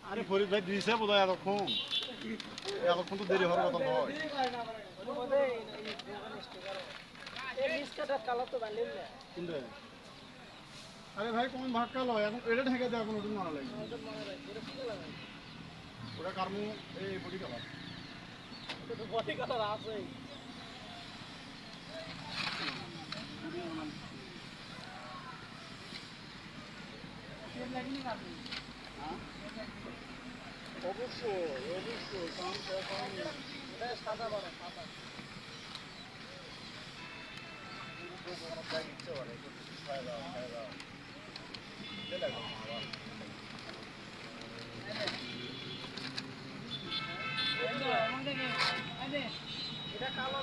আরে ফরিদ ভাই দিয়েছে বোধ হয় এতক্ষণ তো দেরি হওয়ার কথা নয়। আরে ভাই কোন ভাগ কালো এখন এটা ঢেকে দেওয়া কোনো নতুন মারা লাগবে ওটা কারমু এই বডি কালার আছে অবশ্যই সাদা বানা সাদা এটা কালো